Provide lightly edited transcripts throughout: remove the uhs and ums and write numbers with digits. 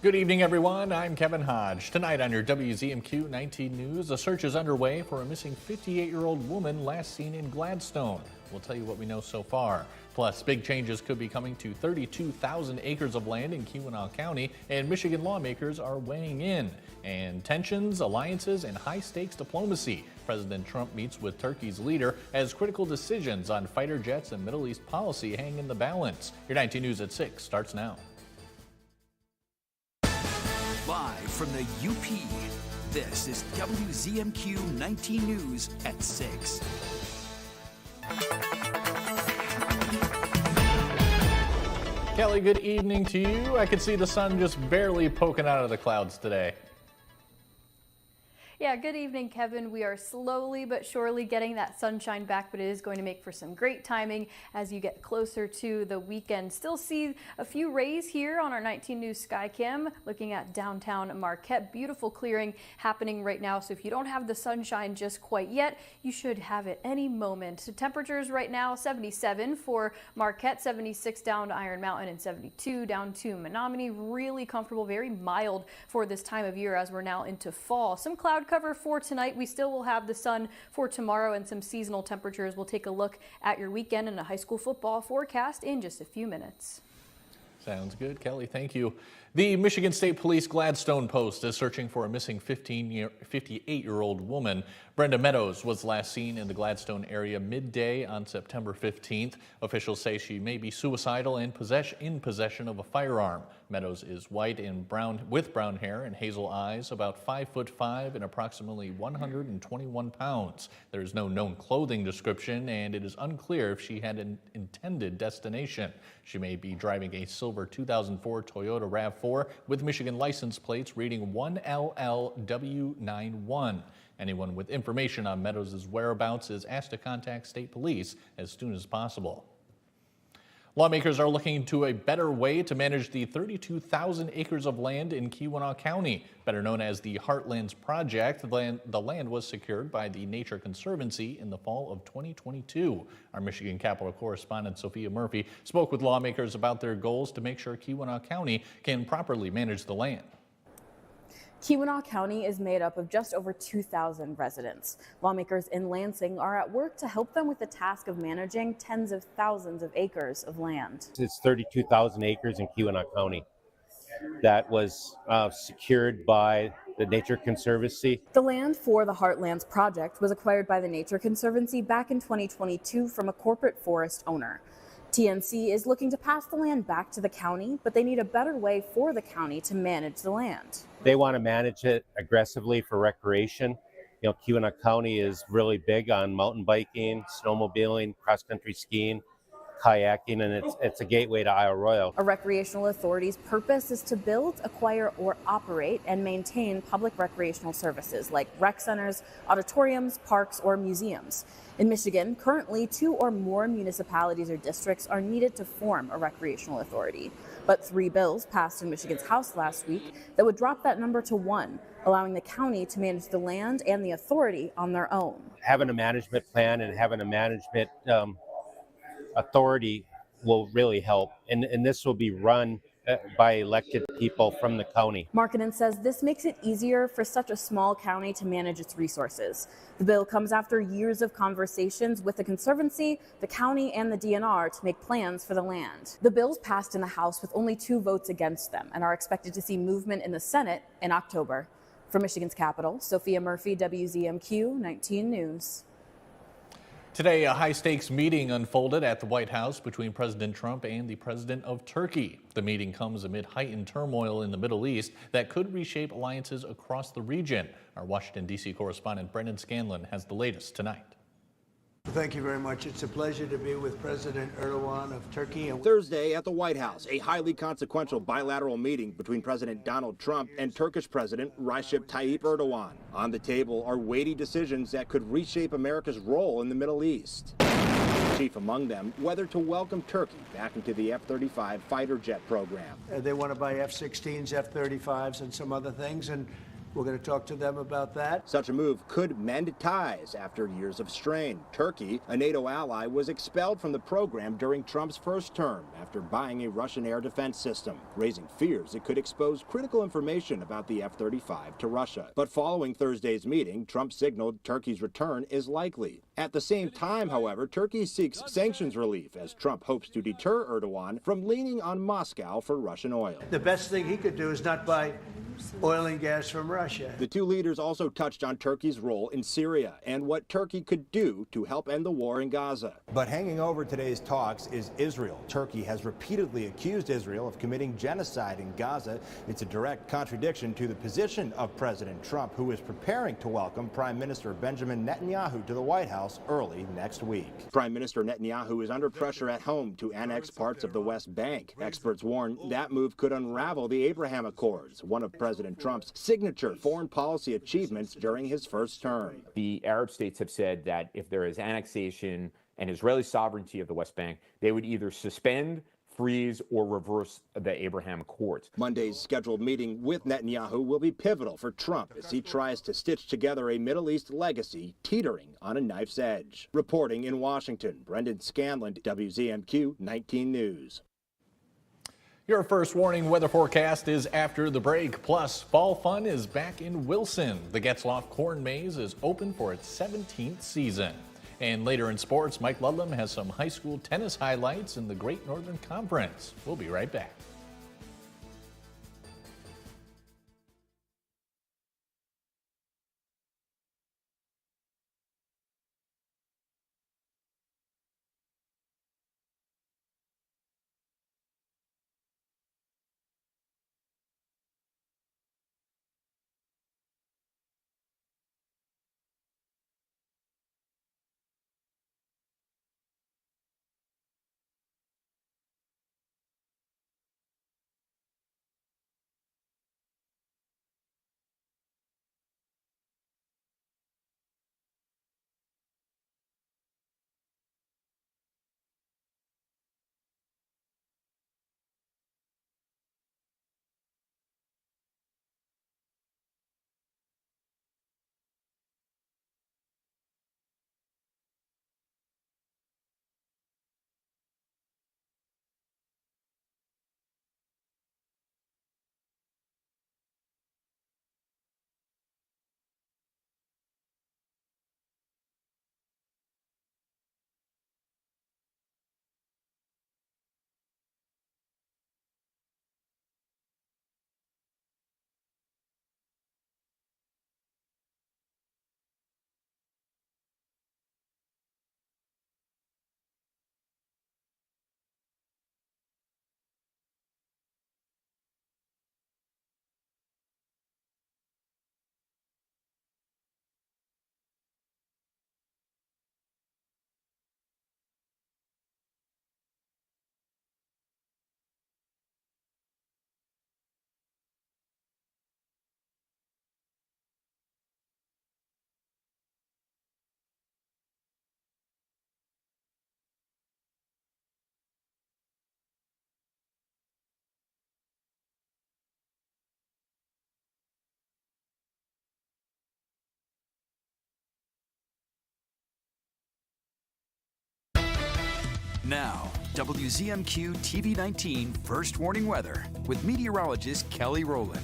Good evening, everyone. I'm Kevin Hodge. Tonight on your WZMQ 19 News, a search is underway for a missing 58-year-old woman last seen in Gladstone. We'll tell you what we know so far. Plus, big changes could be coming to 32,000 acres of land in Keweenaw County, and Michigan lawmakers are weighing in. And tensions, alliances, and high-stakes diplomacy. President Trump meets with Turkey's leader as critical decisions on fighter jets and Middle East policy hang in the balance. Your 19 News at 6 starts now. Live from the UP, this is WZMQ 19 News at 6. Kelly, good evening to you. I can see the sun just barely poking out of the clouds today. Yeah, good evening, Kevin. We are slowly but surely getting that sunshine back, but it is going to make for some great timing as you get closer to the weekend. Still see a few rays here on our 19 News Skycam, looking at downtown Marquette. Beautiful clearing happening right now, so if you don't have the sunshine just quite yet, you should have it any moment. So temperatures right now, 77 for Marquette, 76 down to Iron Mountain, and 72 down to Menominee. Really comfortable, very mild for this time of year as we're now into fall. Some cloud cover for tonight. We still will have the sun for tomorrow and some seasonal temperatures. We'll take a look at your weekend and a high school football forecast in just a few minutes. Sounds good, Kelly. Thank you. The Michigan State Police Gladstone Post is searching for a missing 58-year-old woman. Brenda Meadows was last seen in the Gladstone area midday on September 15th. Officials say she may be suicidal and in possession of a firearm. Meadows is white and brown with brown hair and hazel eyes, about 5'5" and approximately 121 pounds. There is no known clothing description, and it is unclear if she had an intended destination. She may be driving a silver 2004 Toyota RAV4 with Michigan license plates reading 1LLW91. Anyone with information on Meadows' whereabouts is asked to contact state police as soon as possible. Lawmakers are looking to a better way to manage the 32,000 acres of land in Keweenaw County, better known as the Heartlands Project. The land was secured by the Nature Conservancy in the fall of 2022. Our Michigan Capitol correspondent Sophia Murphy spoke with lawmakers about their goals to make sure Keweenaw County can properly manage the land. Keweenaw County is made up of just over 2,000 residents. Lawmakers in Lansing are at work to help them with the task of managing tens of thousands of acres of land. It's 32,000 acres in Keweenaw County that was secured by the Nature Conservancy. The land for the Heartlands Project was acquired by the Nature Conservancy back in 2022 from a corporate forest owner. TNC is looking to pass the land back to the county, but they need a better way for the county to manage the land. They want to manage it aggressively for recreation. You know, Keweenaw County is really big on mountain biking, snowmobiling, cross-country skiing, kayaking, and it's a gateway to Isle Royale. A recreational authority's purpose is to build, acquire, or operate and maintain public recreational services like rec centers, auditoriums, parks, or museums. In Michigan, currently 2 or more municipalities or districts are needed to form a recreational authority. But 3 bills passed in Michigan's House last week that would drop that number to 1, allowing the county to manage the land and the authority on their own. Having a management plan and having a management authority will really help, and this will be run by elected people from the county. Markkinen says this makes it easier for such a small county to manage its resources. The bill comes after years of conversations with the Conservancy, the county, and the DNR to make plans for the land. The bills passed in the House with only 2 votes against them and are expected to see movement in the Senate in October. From Michigan's capital, Sophia Murphy, WZMQ 19 News. Today, a high-stakes meeting unfolded at the White House between President Trump and the President of Turkey. The meeting comes amid heightened turmoil in the Middle East that could reshape alliances across the region. Our Washington, D.C. correspondent Brendan Scanlon has the latest tonight. Thank you very much. It's a pleasure to be with President Erdogan of Turkey. Thursday at the White House, a highly consequential bilateral meeting between President Donald Trump and Turkish President Recep Tayyip Erdogan. On the table are weighty decisions that could reshape America's role in the Middle East. Chief among them, whether to welcome Turkey back into the F-35 fighter jet program. They want to buy F-16s, F-35s, and some other things, and We're going to talk to them about that. Such a move could mend ties after years of strain. Turkey, a NATO ally, was expelled from the program during Trump's first term after buying a Russian air defense system, raising fears it could expose critical information about the F-35 to Russia. But following Thursday's meeting, Trump signaled Turkey's return is likely. At the same time, however, Turkey seeks sanctions relief as Trump hopes to deter Erdogan from leaning on Moscow for Russian oil. The best thing he could do is not buy oil and gas from Russia. The two leaders also touched on Turkey's role in Syria and what Turkey could do to help end the war in Gaza. But hanging over today's talks is Israel. Turkey has repeatedly accused Israel of committing genocide in Gaza. It's a direct contradiction to the position of President Trump, who is preparing to welcome Prime Minister Benjamin Netanyahu to the White House early next week. Prime Minister Netanyahu is under pressure at home to annex parts of the West Bank. Experts warn that move could unravel the Abraham Accords, one of President Trump's signature foreign policy achievements during his first term. The Arab states have said that if there is annexation and Israeli sovereignty of the West Bank, they would either suspend, freeze, or reverse the Abraham Accords. Monday's scheduled meeting with Netanyahu will be pivotal for Trump as he tries to stitch together a Middle East legacy teetering on a knife's edge. Reporting in Washington, Brendan Scanlon, WZMQ 19 News. Your first warning weather forecast is after the break. Plus, fall fun is back in Wilson. The Getzloff Corn Maze is open for its 17th season. And later in sports, Mike Ludlam has some high school tennis highlights in the Great Northern Conference. We'll be right back. Now, WZMQ TV 19 First Warning Weather with meteorologist Kelly Rowland.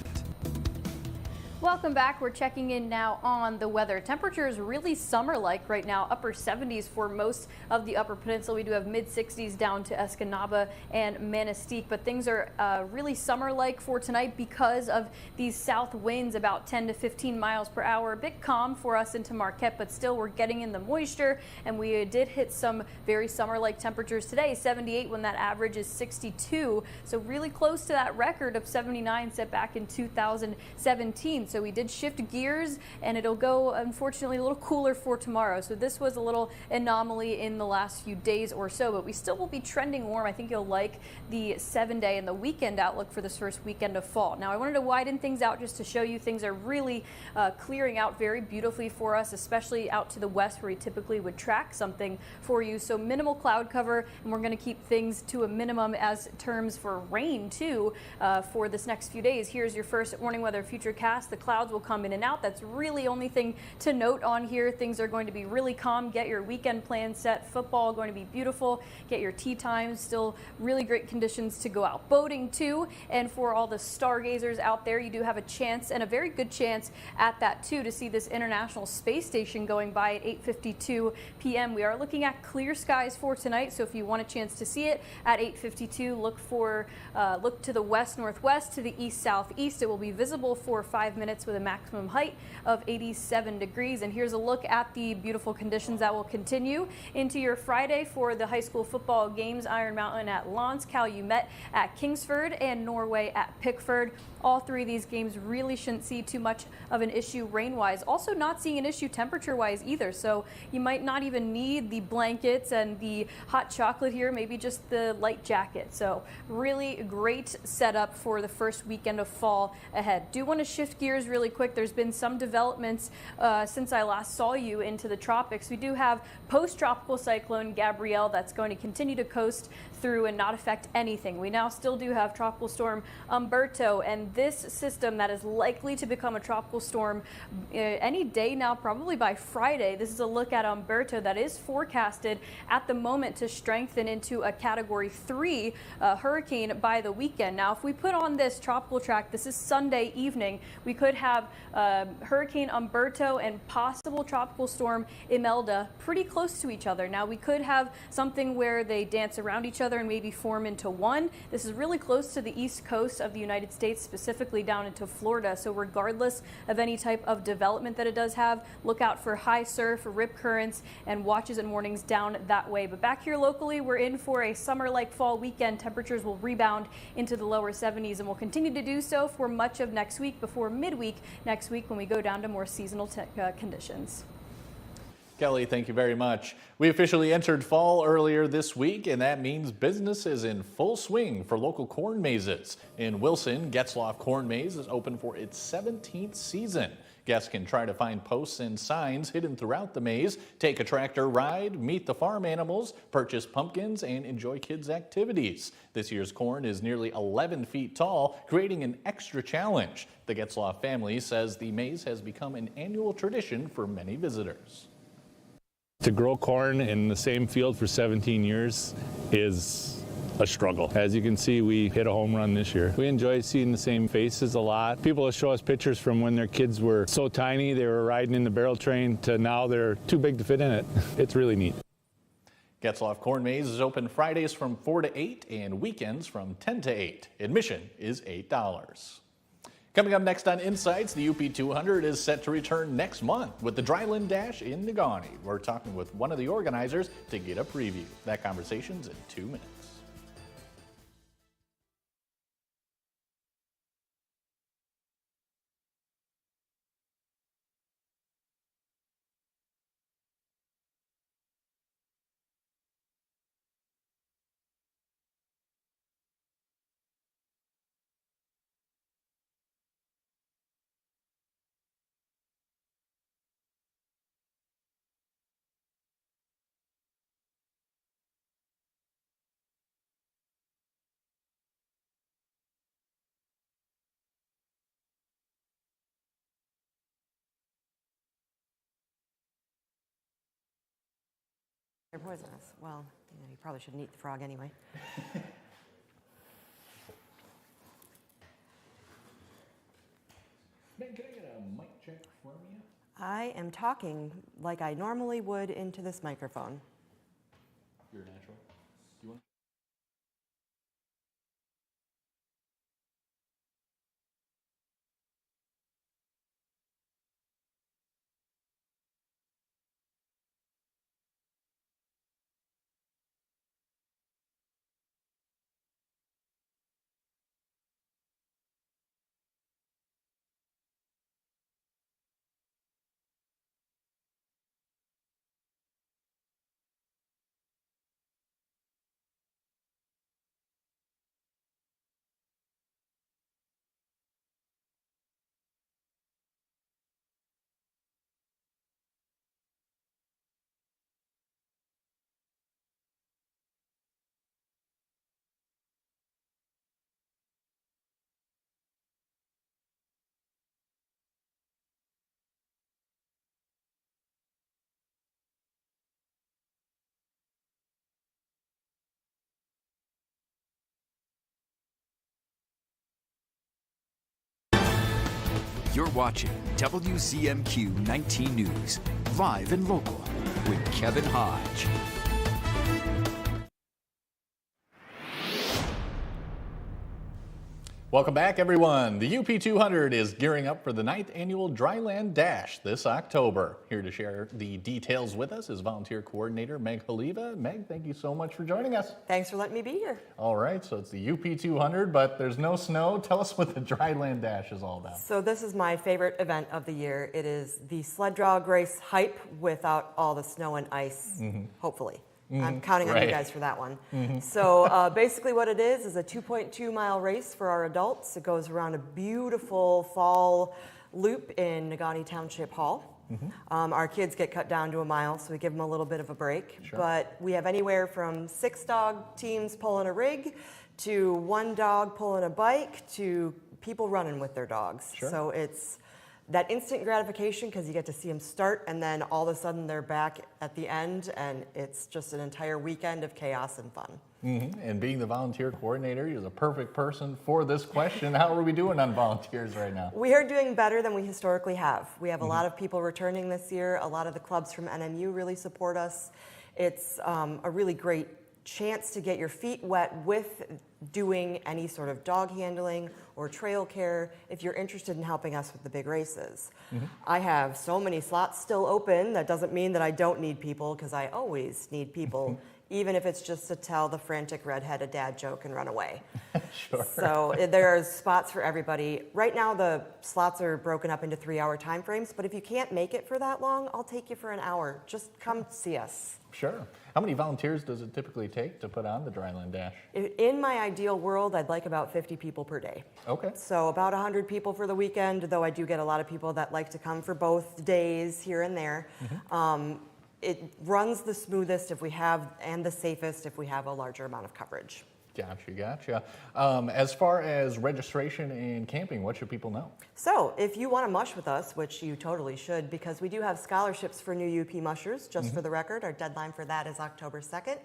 Welcome back. We're checking in now on the weather. Temperatures really summer-like right now, upper 70s for most of the Upper Peninsula. We do have mid-60s down to Escanaba and Manistee, but things are really summer-like for tonight because of these south winds, about 10 to 15 miles per hour. A bit calm for us into Marquette, but still we're getting in the moisture, and we did hit some very summer-like temperatures today, 78 when that average is 62, so really close to that record of 79 set back in 2017. So we did shift gears, and it'll go, unfortunately, a little cooler for tomorrow. So this was a little anomaly in the last few days or so, but we still will be trending warm. I think you'll like the 7-day and the weekend outlook for this first weekend of fall. Now, I wanted to widen things out just to show you things are really clearing out very beautifully for us, especially out to the west where we typically would track something for you. So minimal cloud cover, and we're going to keep things to a minimum as terms for rain, too, for this next few days. Here's your first warning weather futurecast. The clouds will come in and out. That's really only thing to note on here. Things are going to be really calm. Get your weekend plans set. Football going to be beautiful. Get your tea times. Still really great conditions to go out boating too. And for all the stargazers out there, you do have a chance, and a very good chance at that too, to see this International Space Station going by at 8:52 p.m. We are looking at clear skies for tonight, so if you want a chance to see it at 8:52, look to the west-northwest, to the east-southeast. It will be visible for 5 minutes with a maximum height of 87 degrees. And here's a look at the beautiful conditions that will continue into your Friday for the high school football games. Iron Mountain at Lons, Calumet at Kingsford, and Norway at Pickford. All three of these games really shouldn't see too much of an issue rain-wise. Also not seeing an issue temperature-wise either, so you might not even need the blankets and the hot chocolate here, maybe just the light jacket. So really great setup for the first weekend of fall ahead. Do want to shift gears really quick. There's been some developments since I last saw you into the tropics. We do have post-tropical cyclone Gabrielle that's going to continue to coast through and not affect anything. We now still do have tropical storm Umberto, and this system that is likely to become a tropical storm any day now, probably by Friday. This is a look at Umberto that is forecasted at the moment to strengthen into a Category 3 hurricane by the weekend. Now, if we put on this tropical track, this is Sunday evening, we could have Hurricane Umberto and possible tropical storm Imelda pretty close to each other. Now, we could have something where they dance around each other and maybe form into one. This is really close to the east coast of the United States, specifically down into Florida. So regardless of any type of development that it does have, look out for high surf, rip currents, and watches and warnings down that way. But back here locally, we're in for a summer-like fall weekend. Temperatures will rebound into the lower 70s and will continue to do so for much of next week before midweek next week when we go down to more seasonal conditions. Kelly, thank you very much. We officially entered fall earlier this week, and that means business is in full swing for local corn mazes. In Wilson, Getzloff Corn Maze is open for its 17th season. Guests can try to find posts and signs hidden throughout the maze, take a tractor ride, meet the farm animals, purchase pumpkins, and enjoy kids' activities. This year's corn is nearly 11 feet tall, creating an extra challenge. The Getzloff family says the maze has become an annual tradition for many visitors. To grow corn in the same field for 17 years is a struggle. As you can see, we hit a home run this year. We enjoy seeing the same faces a lot. People will show us pictures from when their kids were so tiny they were riding in the barrel train to now they're too big to fit in it. It's really neat. Getzloff Corn Maze is open Fridays from 4 to 8 and weekends from 10 to 8. Admission is $8. Coming up next on Insights, the UP 200 is set to return next month with the Dryland Dash in Negaunee. We're talking with one of the organizers to get a preview. That conversation's in 2 minutes. They're poisonous. Well, you probably shouldn't eat the frog anyway. Ben, can I get a mic check from you? I am talking like I normally would into this microphone. You're natural. Do you want You're watching WZMQ 19 News, live and local, with Kevin Hodge. Welcome back, everyone. The UP 200 is gearing up for the 9th annual Dryland Dash this October. Here to share the details with us is volunteer coordinator Meg Haliva. Meg, thank you so much for joining us. Thanks for letting me be here. All right, so it's the UP 200, but there's no snow. Tell us what the Dryland Dash is all about. So this is my favorite event of the year. It is the sled dog race hype without all the snow and ice, hopefully. I'm counting on you guys for that one. So basically what it is a 2.2 mile race for our adults. It goes around a beautiful fall loop in Negaunee Township Hall. Our kids get cut down to a mile, so we give them a little bit of a break. Sure. But we have anywhere from 6 dog teams pulling a rig to 1 dog pulling a bike to people running with their dogs. Sure. So it's that instant gratification because you get to see them start and then all of a sudden they're back at the end, and it's just an entire weekend of chaos and fun. And being the volunteer coordinator, you're the perfect person for this question. How are we doing on volunteers right now? We are doing better than we historically have. We have a lot of people returning this year. A lot of the clubs from NMU really support us. It's a really great chance to get your feet wet with doing any sort of dog handling or trail care if you're interested in helping us with the big races. I have so many slots still open. That doesn't mean that I don't need people, because I always need people, even if it's just to tell the frantic redheaded dad joke and run away. Sure. So there are spots for everybody. Right now the slots are broken up into 3-hour time frames, but if you can't make it for that long, I'll take you for an hour. Just come see us. Sure. How many volunteers does it typically take to put on the Dryland Dash? In my ideal world, I'd like about 50 people per day. Okay. So about 100 people for the weekend, though I do get a lot of people that like to come for both days here and there. It runs the smoothest if we have, and the safest if we have a larger amount of coverage. Gotcha. As far as registration and camping, what should people know? So if you want to mush with us, which you totally should, because we do have scholarships for new UP mushers, just for the record. Our deadline for that is October 2nd.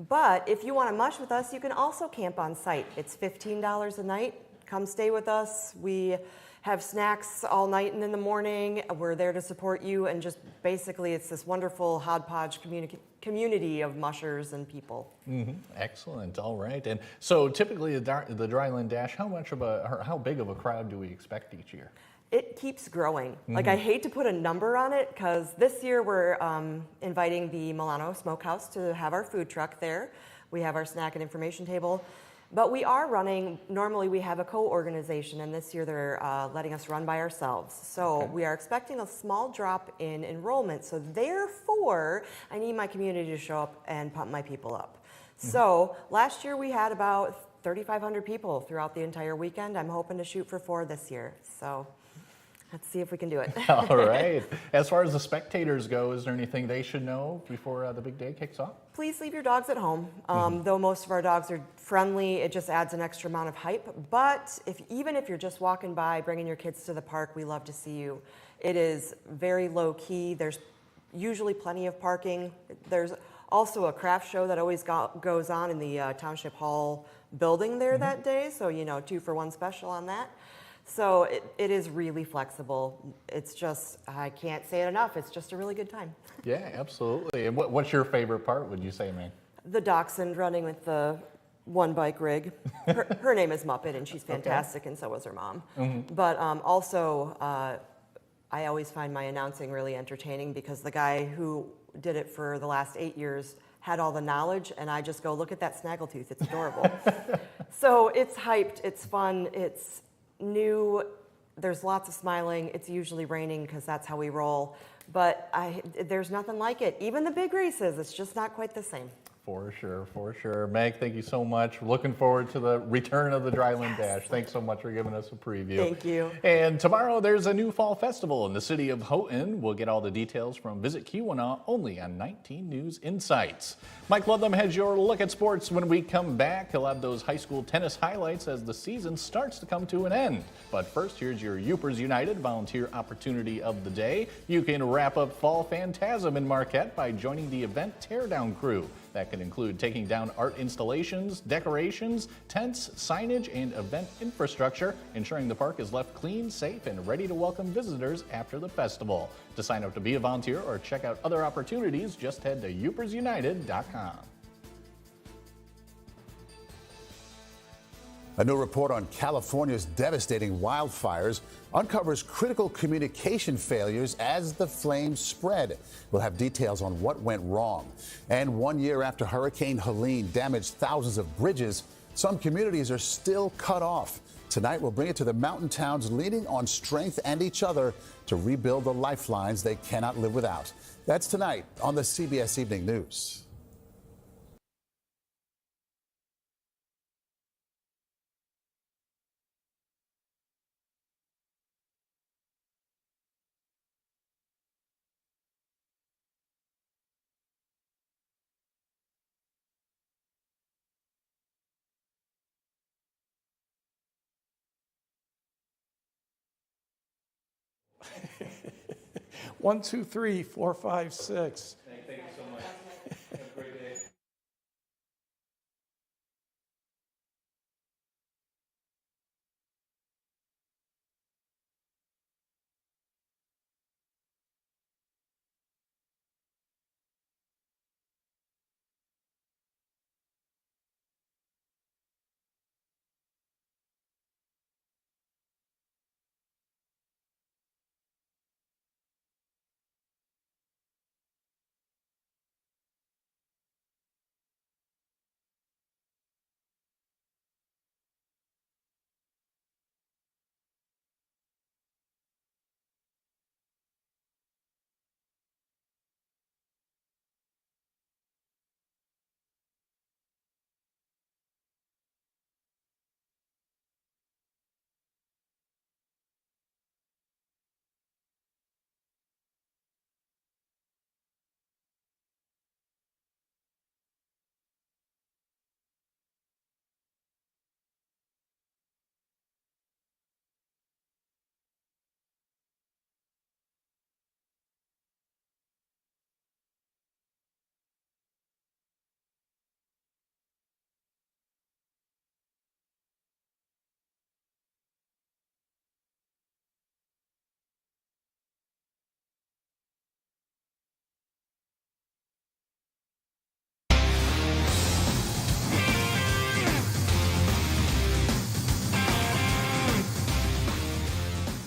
But if you want to mush with us, you can also camp on site. It's $15 a night. Come stay with us. We have snacks all night and in the morning. We're there to support you, and just basically it's this wonderful hodgepodge community of mushers and people. Excellent. All right. And so typically the Dryland Dash, how big of a crowd do we expect each year? It keeps growing. Like, I hate to put a number on it, because this year we're inviting the Milano Smokehouse to have our food truck there. We have our snack and information table. But we are running, normally we have a co-organization, and this year they're letting us run by ourselves. So we are expecting a small drop in enrollment. So therefore, I need my community to show up and pump my people up. So last year we had about 3,500 people throughout the entire weekend. I'm hoping to shoot for 4 this year. So let's see if we can do it. All right. As far as the spectators go, is there anything they should know before the big day kicks off? Please leave your dogs at home. Though most of our dogs are friendly, it just adds an extra amount of hype. But even if you're just walking by, bringing your kids to the park, we love to see you. It is very low key. There's usually plenty of parking. There's also a craft show that always goes on in the Township Hall building there that day. So, 2-for-1 special on that. So it is really flexible. It's just, I can't say it enough, it's just a really good time. Yeah, absolutely. And what's your favorite part, would you say, man? The dachshund running with the 1-bike rig. Her name is Muppet, and she's fantastic, and so is her mom. But also, I always find my announcing really entertaining, because the guy who did it for the last 8 years had all the knowledge, and I just go, look at that snaggletooth, it's adorable. So it's hyped, it's fun, it's new, there's lots of smiling. It's usually raining, because that's how we roll, but there's nothing like it. Even the big races, it's just not quite the same. For sure. Meg, thank you so much. Looking forward to the return of the Dryland Dash. Thanks so much for giving us a preview. Thank you. And tomorrow there's a new fall festival in the city of Houghton. We'll get all the details from Visit Keweenaw only on 19 News Insights. Mike Ludlam has your look at sports. When we come back, he'll have those high school tennis highlights as the season starts to come to an end. But first, here's your Yoopers United volunteer opportunity of the day. You can wrap up Fall Phantasm in Marquette by joining the event Teardown Crew. That could include taking down art installations, decorations, tents, signage, and event infrastructure, ensuring the park is left clean, safe, and ready to welcome visitors after the festival. To sign up to be a volunteer or check out other opportunities, just head to UpersUnited.com. A new report on California's devastating wildfires uncovers critical communication failures as the flames spread. We'll have details on what went wrong. And 1 year after Hurricane Helene damaged thousands of bridges, some communities are still cut off. Tonight, we'll bring it to the mountain towns leaning on strength and each other to rebuild the lifelines they cannot live without. That's tonight on the CBS Evening News. One, two, three, four, five, six. Thank you so much. Have a great day.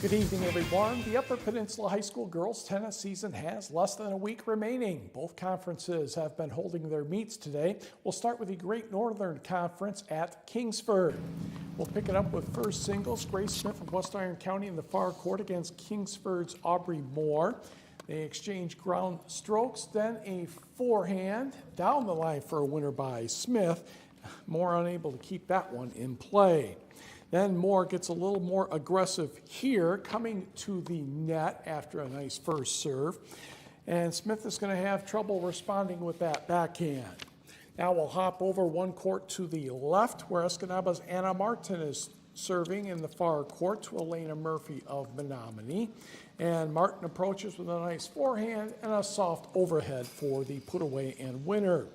Good evening, everyone. The Upper Peninsula High School girls tennis season has less than a week remaining. Both conferences have been holding their meets today. We'll start with the Great Northern Conference at Kingsford. We'll pick it up with first singles. Grace Smith of West Iron County in the far court against Kingsford's Aubrey Moore. They exchange ground strokes, then a forehand down the line for a winner by Smith. Moore unable to keep that one in play. Then Moore gets a little more aggressive here, coming to the net after a nice first serve. And Smith is going to have trouble responding with that backhand. Now we'll hop over one court to the left, where Escanaba's Anna Martin is serving in the far court to Elena Murphy of Menominee. And Martin approaches with a nice forehand and a soft overhead for the put away and winner.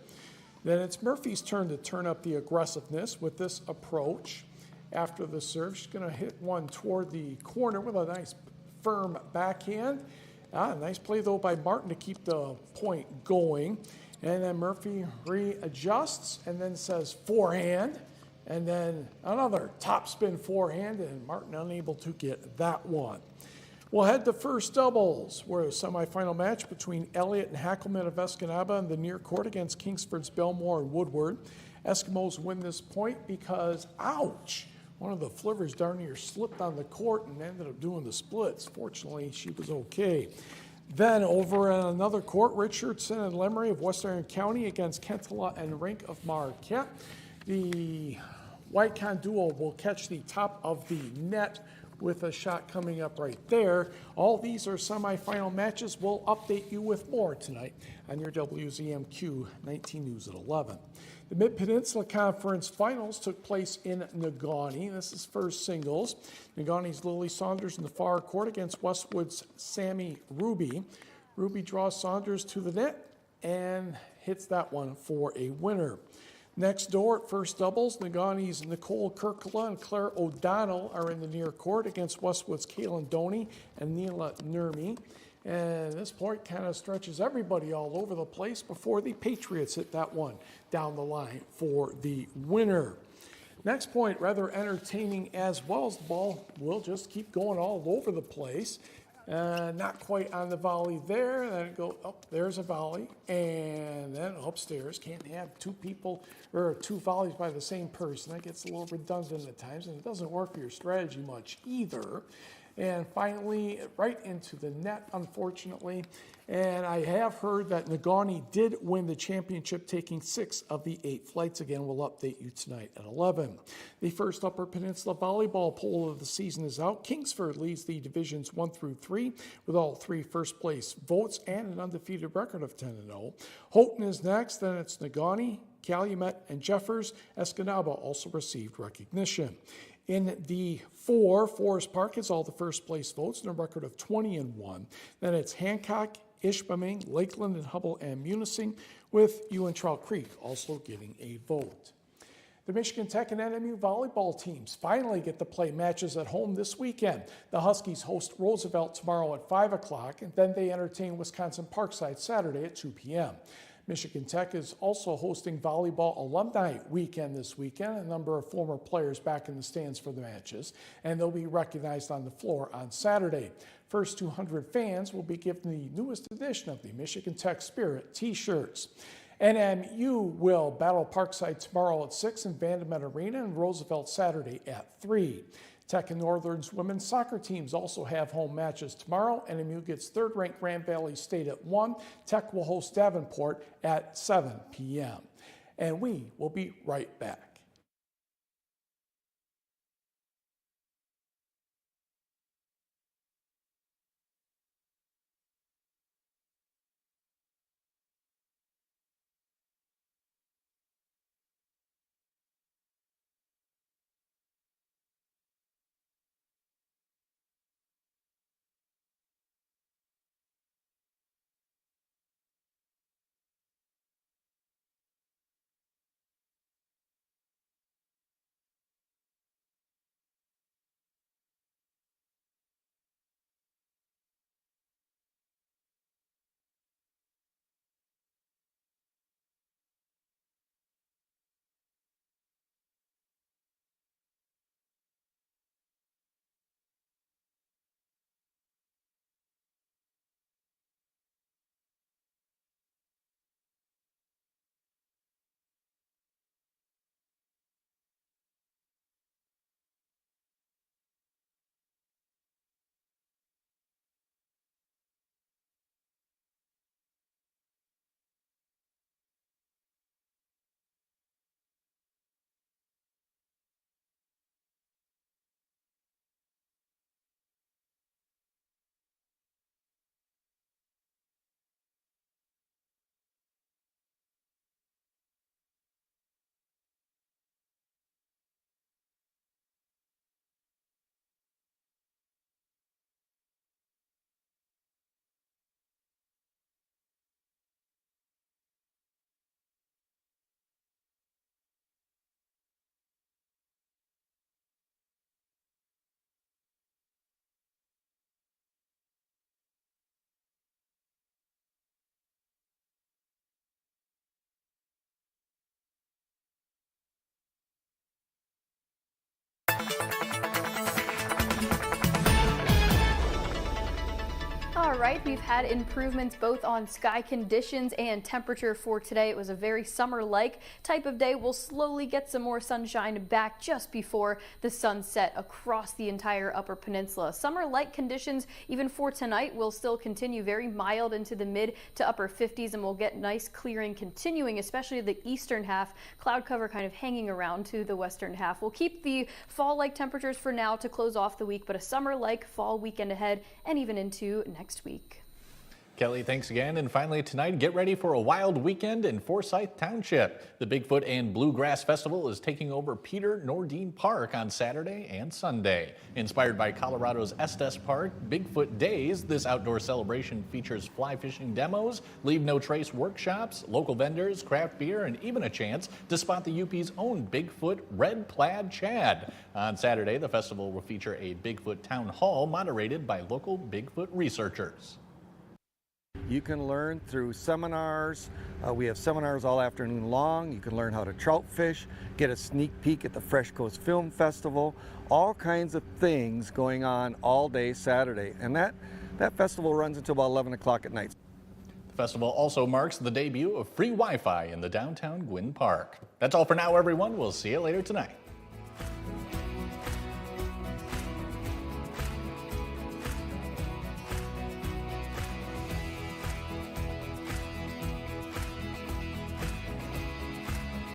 Then it's Murphy's turn to turn up the aggressiveness with this approach. After the serve, she's going to hit one toward the corner with a nice firm backhand. Nice play, though, by Martin to keep the point going. And then Murphy readjusts and then says forehand. And then another topspin forehand, and Martin unable to get that one. We'll head to first doubles, where a semifinal match between Elliott and Hackelman of Escanaba in the near court against Kingsford's Belmore and Woodward. Eskimos win this point because, ouch, one of the flivvers darn near slipped on the court and ended up doing the splits. Fortunately, she was okay. Then over on another court, Richardson and Lemery of West Iron County against Kentala and Rink of Marquette. The Whitecon duo will catch the top of the net with a shot coming up right there. All these are semifinal matches. We'll update you with more tonight on your WZMQ 19 News at 11. The Mid-Peninsula Conference Finals took place in Negaunee. This is first singles. Negaunee's Lily Saunders in the far court against Westwood's Sammy Ruby. Ruby draws Saunders to the net, and hits that one for a winner. Next door at first doubles, Negauni's Nicole Kirkla and Claire O'Donnell are in the near court against Westwood's Kaylin Doney and Neela Nurmi. And this point kind of stretches everybody all over the place before the Patriots hit that one down the line for the winner. Next point, rather entertaining as well, as the ball will just keep going all over the place. Not quite on the volley there. Then it goes up. There's a volley, and then upstairs. Can't have two people or two volleys by the same person. That gets a little redundant at times, and it doesn't work for your strategy much either. And finally, right into the net, unfortunately. And I have heard that Negauni did win the championship, taking 6 of the 8 flights. Again, we'll update you tonight at 11. The first Upper Peninsula volleyball poll of the season is out. Kingsford leads the divisions 1 through 3 with all 3 first place votes and an undefeated record of 10-0. Houghton is next, then it's Negauni, Calumet, and Jeffers. Escanaba also received recognition. In the 4, Forest Park has all the first place votes and a record of 20-1. Then it's Hancock, Ishpeming, Lakeland, and Hubble and Munising, with Ewan Trout Creek also getting a vote. The Michigan Tech and NMU volleyball teams finally get to play matches at home this weekend. The Huskies host Roosevelt tomorrow at 5 o'clock, and then they entertain Wisconsin Parkside Saturday at 2 p.m. Michigan Tech is also hosting Volleyball Alumni Weekend this weekend. A number of former players back in the stands for the matches, and they'll be recognized on the floor on Saturday. First 200 fans will be given the newest edition of the Michigan Tech Spirit t-shirts. NMU will battle Parkside tomorrow at 6 in Vandemet Arena, and Roosevelt Saturday at 3. Tech and Northern's women's soccer teams also have home matches tomorrow. NMU gets third-ranked Grand Valley State at 1. Tech will host Davenport at 7 p.m. And we will be right back. All right, we've had improvements both on sky conditions and temperature for today. It was a very summer-like type of day. We'll slowly get some more sunshine back just before the sunset across the entire Upper Peninsula. Summer-like conditions even for tonight will still continue very mild into the mid to upper 50s, and we'll get nice clearing continuing, especially the eastern half. Cloud cover kind of hanging around to the western half. We'll keep the fall-like temperatures for now to close off the week, but a summer-like fall weekend ahead and even into next week. Kelly, thanks again. And finally tonight, get ready for a wild weekend in Forsyth Township. The Bigfoot and Bluegrass Festival is taking over Peter Nordine Park on Saturday and Sunday. Inspired by Colorado's Estes Park Bigfoot Days, this outdoor celebration features fly fishing demos, leave no trace workshops, local vendors, craft beer, and even a chance to spot the UP's own Bigfoot red plaid Chad. On Saturday, the festival will feature a Bigfoot town hall moderated by local Bigfoot researchers. You can learn through seminars. We have seminars all afternoon long. You can learn how to trout fish, get a sneak peek at the Fresh Coast Film Festival, all kinds of things going on all day Saturday. And that festival runs until about 11 o'clock at night. The festival also marks the debut of free Wi-Fi in the downtown Gwynn Park. That's all for now, everyone. We'll see you later tonight.